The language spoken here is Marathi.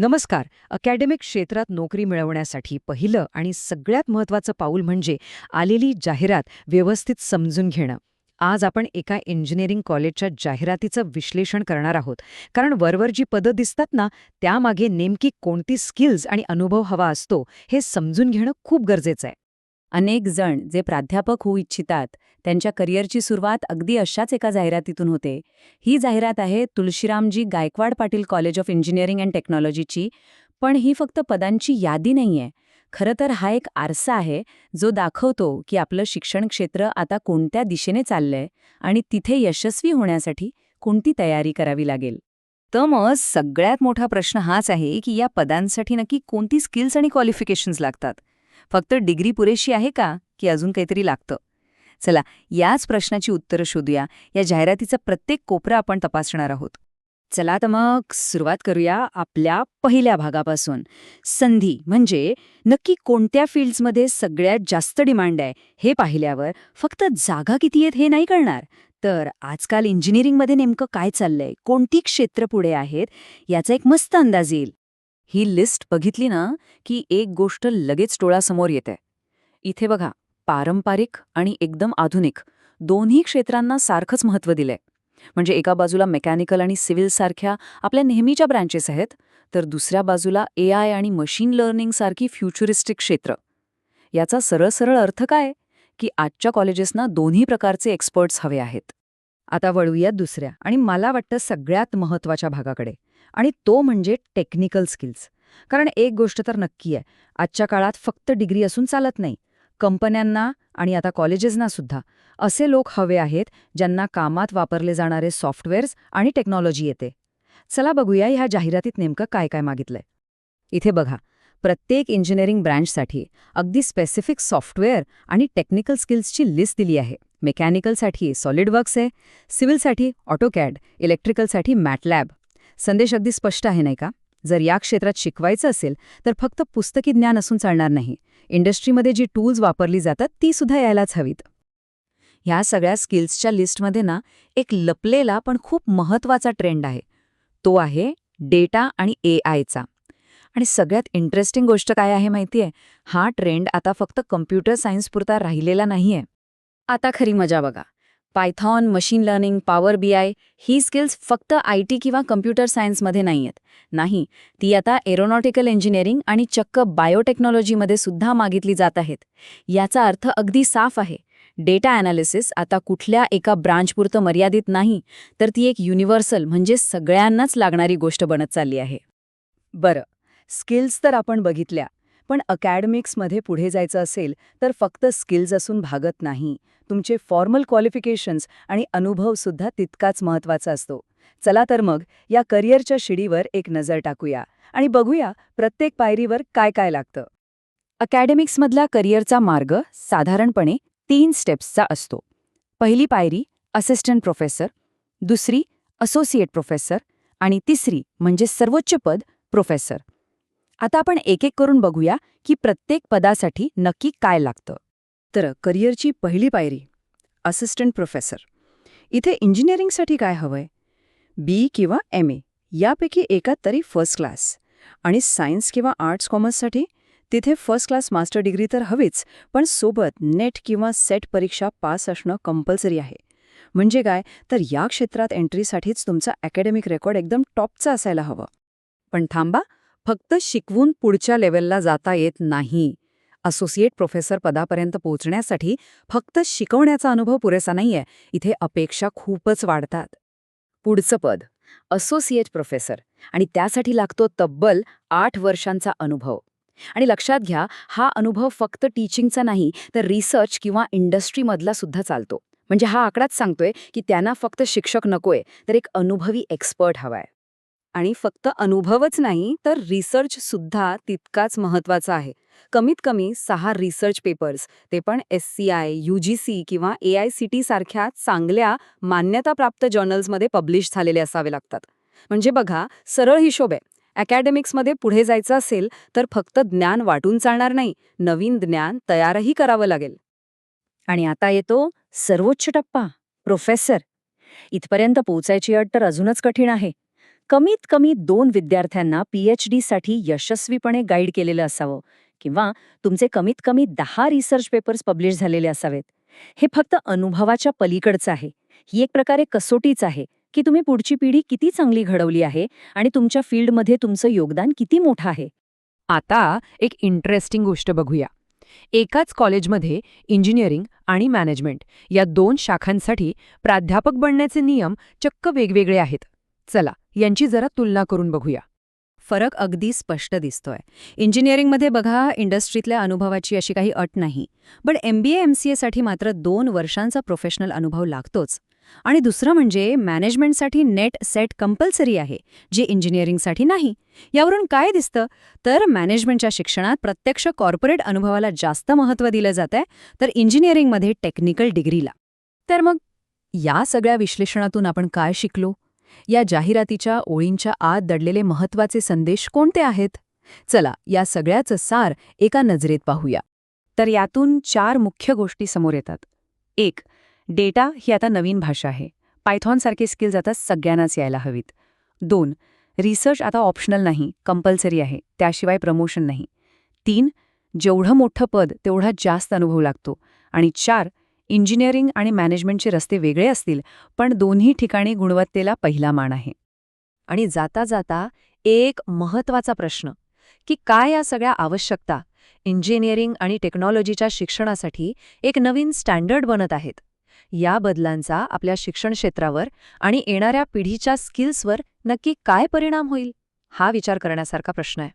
नमस्कार. अकॅडमिक क्षेत्रात नोकरी मिळवण्यासाठी पहिलं आणि सगळ्यात महत्त्वाचं पाऊल म्हणजे आलेली जाहिरात व्यवस्थित समजून घेणं. आज आपण एका इंजिनिअरिंग कॉलेजच्या जाहिरातीचं विश्लेषण करणार आहोत. कारण वरवर जी पदं दिसतात ना, त्यामागे नेमकी कोणती स्किल्स आणि अनुभव हवा असतो हे समजून घेणं खूप गरजेचं आहे. अनेक जण जे प्राध्यापक होऊ इच्छितात त्यांच्या करिअरची सुरुवात अगदी अशाच एका जाहिरातीतून होते. ही जाहिरात आहे Tulshiramji Gaikwad Patil college of engineering and टेक्नॉलॉजीची. पण ही फक्त पदांची यादी नाहीये. खरं तर हा एक आरसा आहे जो दाखवतो की आपलं शिक्षण क्षेत्र आता कोणत्या दिशेने चाललंय आणि तिथे यशस्वी होण्यासाठी कोणती तयारी करावी लागेल. तर मग सगळ्यात मोठा प्रश्न हाच आहे की या पदांसाठी नक्की कोणती स्किल्स आणि क्वालिफिकेशन्स लागतात. फक्त डिग्री पुरेशी आहे का की अजून काहीतरी लागतं? चला, याच प्रश्नाची उत्तरं शोधूया. या जाहिरातीचा प्रत्येक कोपरा आपण तपासणार आहोत. चला तर मग सुरुवात करूया आपल्या पहिल्या भागापासून. संधी म्हणजे नक्की कोणत्या फील्ड्समध्ये सगळ्यात जास्त डिमांड आहे हे पाहिल्यावर फक्त जागा किती आहेत हे नाही कळणार. तर आजकाल इंजिनिअरिंगमध्ये नेमकं काय चाललंय, कोणती क्षेत्र पुढे आहेत याचा एक मस्त अंदाज येईल. ही लिस्ट बघितली ना की एक गोष्ट लगेच डोळ्यासमोर येते. इथे बघा, पारंपरिक आणि एकदम आधुनिक दोन्ही क्षेत्रांना सारखंच महत्त्व दिलंय. म्हणजे एका बाजूला मेकॅनिकल आणि सिव्हिल सारख्या आपल्या नेहमीच्या ब्रँचेस आहेत, तर दुसऱ्या बाजूला AI आणि मशीन लर्निंग सारखी फ्युचरिस्टिक क्षेत्र. याचा सरळ सरळ अर्थ काय की आजच्या कॉलेजेसना दोन्ही प्रकारचे एक्सपर्ट्स हवे आहेत. आता वळूयात दुसऱ्या आणि मला वाटतं सगळ्यात महत्त्वाच्या भागाकडे, आणि तो म्हणजे टेक्निकल स्किल्स. कारण एक गोष्ट तर नक्की आहे, आजच्या काळात फक्त डिग्री असून चालत नाही. कंपन्यांना आणि आता कॉलेजेसना सुद्धा असे लोक हवे आहेत ज्यांना कामात वापरले जाणारे सॉफ्टवेअर्स आणि टेक्नॉलॉजी येते. चला बघूया ह्या जाहिरातीत नेमकं काय काय मागितलंय. इथे बघा, प्रत्येक इंजिनिअरिंग ब्रँचसाठी अगदी स्पेसिफिक सॉफ्टवेअर आणि टेक्निकल स्किल्सची लिस्ट दिली आहे. मेकॅनिकलसाठी सॉलिडवर्क्स आहे, सिव्हिलसाठी ऑटोकॅड, इलेक्ट्रिकलसाठी मॅटलॅब. संदेश अगदी स्पष्ट आहे नाही का? जर या क्षेत्रात शिकवायचं असेल तर फक्त पुस्तकी ज्ञान असून चालणार नाही. इंडस्ट्रीमध्ये जी टूल्स वापरली जातात ती सुद्धा यायलाच हवीत. ह्या सगळ्या स्किल्सच्या लिस्टमध्ये ना एक लपलेला पण खूप महत्त्वाचा ट्रेंड आहे. तो आहे डेटा आणि AIचा. आणि सगळ्यात इंटरेस्टिंग गोष्ट काय आहे माहितीये? हा ट्रेंड आता फक्त कम्प्युटर सायन्सपुरता राहिलेला नाहीये. आता खरी मजा बघा. Python, machine learning, power BI ही स्किल्स फक्त IT किंवा कम्प्युटर सायन्समध्ये नाहीयेत. नाही, ती आता एरोनॉटिकल इंजिनिअरिंग आणि चक्क बायोटेक्नॉलॉजीमध्ये सुद्धा मागितली जात आहेत. याचा अर्थ अगदी साफ आहे. डेटा ॲनालिसिस आता कुठल्या एका ब्रांचपुरतं मर्यादित नाही, तर ती एक युनिव्हर्सल म्हणजे सगळ्यांनाच लागणारी गोष्ट बनत चालली आहे. बरं, स्किल्स तर आपण बघितल्या, पण अकॅडमिक्समध्ये पुढे जायचं असेल तर फक्त स्किल्स असून भागत नाही. तुमचे फॉर्मल क्वालिफिकेशन्स आणि अनुभव सुद्धा तितकाच महत्त्वाचा असतो. चला तर मग या करिअरच्या शिडीवर एक नजर टाकूया आणि बघूया प्रत्येक पायरीवर काय काय लागतं. अकॅडमिक्समधला करिअरचा मार्ग साधारणपणे 3 स्टेप्सचा असतो. पहिली पायरी असिस्टंट प्रोफेसर, दुसरी असोसिएट प्रोफेसर आणि तिसरी म्हणजे सर्वोच्च पद प्रोफेसर. आता आपण एक एक करून बघूया की प्रत्येक पदासाठी नक्की काय लागतं. तर करिअरची पहिली पायरी असिस्टंट प्रोफेसर. इथे इंजिनिअरिंगसाठी काय हवंय? बी किंवा MA यापैकी एकात तरी फर्स्ट क्लास. आणि सायन्स किंवा आर्ट्स कॉमर्ससाठी तिथे फर्स्ट क्लास मास्टर डिग्री तर हवीच, पण सोबत नेट किंवा सेट परीक्षा पास असणं कंपल्सरी आहे. म्हणजे काय तर या क्षेत्रात एंट्रीसाठीच तुमचा अकॅडमिक रेकॉर्ड एकदम टॉपचा असायला हवं. पण थांबा, फक्त शिकवून पुढच्या लेव्हलला जाता येत नाही. असोसिएट प्रोफेसर पदापर्यंत पोहोचण्यासाठी फक्त शिकवण्याचा अनुभव पुरेसा नाहीये. इथे अपेक्षा खूपच वाढतात. पुढचं पद असोसिएट प्रोफेसर, आणि त्यासाठी लागतो तब्बल 8 वर्षांचा अनुभव. आणि लक्षात घ्या, हा अनुभव फक्त टीचिंगचा नाही तर रिसर्च किंवा इंडस्ट्रीमधला सुद्धा चालतो. म्हणजे हा आकडाच सांगतोय की त्यांना फक्त शिक्षक नकोय, तर एक अनुभवी एक्सपर्ट हवाय. आणि फक्त अनुभवच नाही तर रिसर्च सुद्धा तितकाच महत्त्वाचा आहे. कमीत कमी 6 रिसर्च पेपर्स, ते पण SCI, UGC किंवा AICT सारख्या चांगल्या मान्यताप्राप्त जर्नल्समध्ये पब्लिश झालेले असावे लागतात. म्हणजे बघा, सरळ हिशोब आहे. अकॅडमिक्समध्ये पुढे जायचं असेल तर फक्त ज्ञान वाटून चालणार नाही, नवीन ज्ञान तयारही करावं लागेल. आणि आता येतो सर्वोच्च टप्पा, प्रोफेसर. इथपर्यंत पोचायची अट तर अजूनच कठीण आहे. कमीत कमी 2 विद्यार्थ्यांना PhDसाठी यशस्वीपणे गाईड केलेलं असावं किंवा तुमचे कमीत कमी 10 रिसर्च पेपर्स पब्लिश झालेले असावेत. हे फक्त अनुभवाच्या पलीकडचं आहे. ही एक प्रकारे कसोटीच आहे की तुम्ही पुढची पिढी किती चांगली घडवली आहे आणि तुमच्या फील्डमध्ये तुमचं योगदान किती मोठं आहे. आता एक इंटरेस्टिंग गोष्ट बघूया. एकाच कॉलेजमध्ये इंजिनिअरिंग आणि मॅनेजमेंट या 2 शाखांसाठी प्राध्यापक बनण्याचे नियम चक्क वेगवेगळे आहेत. चला यांची जरा तुलना करून बघूया. फरक अगदी स्पष्ट दिसतोय. इंजिनिअरिंगमध्ये बघा, इंडस्ट्रीतल्या अनुभवाची अशी काही अट नाही. पण MBA MCA साठी मात्र 2 वर्षांचा प्रोफेशनल अनुभव लागतोच. आणि दुसरं म्हणजे मॅनेजमेंटसाठी नेट सेट कंपल्सरी आहे, जे इंजिनिअरिंगसाठी नाही. यावरून काय दिसतं तर मॅनेजमेंटच्या शिक्षणात प्रत्यक्ष कॉर्पोरेट अनुभवाला जास्त महत्त्व दिलं जातंय, तर इंजिनिअरिंगमध्ये टेक्निकल डिग्रीला. तर मग या सगळ्या विश्लेषणातून आपण काय शिकलो? या जाहिरातीच्या ओळींच्या आत दडलेले महत्त्वाचे संदेश कोणते आहेत? चला या सगळ्याचं सार एका नजरेत पाहूया. तर यातून 4 मुख्य गोष्टी समोर येतात. 1. डेटा ही आता नवीन भाषा आहे. पायथॉनसारखे स्किल्स आता सगळ्यांनाच यायला हवीत. 2. रिसर्च आता ऑप्शनल नाही, कंपल्सरी आहे, त्याशिवाय प्रमोशन नाही. 3. जेवढं मोठं पद तेवढा जास्त अनुभव लागतो. आणि 4. इंजिनिअरिंग आणि मॅनेजमेंटचे रस्ते वेगळे असतील, पण दोन्ही ठिकाणी गुणवत्तेला पहिला मान आहे. आणि जाता जाता एक महत्त्वाचा प्रश्न की काय या सगळ्या आवश्यकता इंजिनिअरिंग आणि टेक्नॉलॉजीच्या शिक्षणासाठी एक नवीन स्टँडर्ड बनत आहेत. या बदलांचा आपल्या शिक्षण क्षेत्रावर आणि येणाऱ्या पिढीच्या स्किल्सवर नक्की काय परिणाम होईल, हा विचार करण्यासारखा प्रश्न आहे.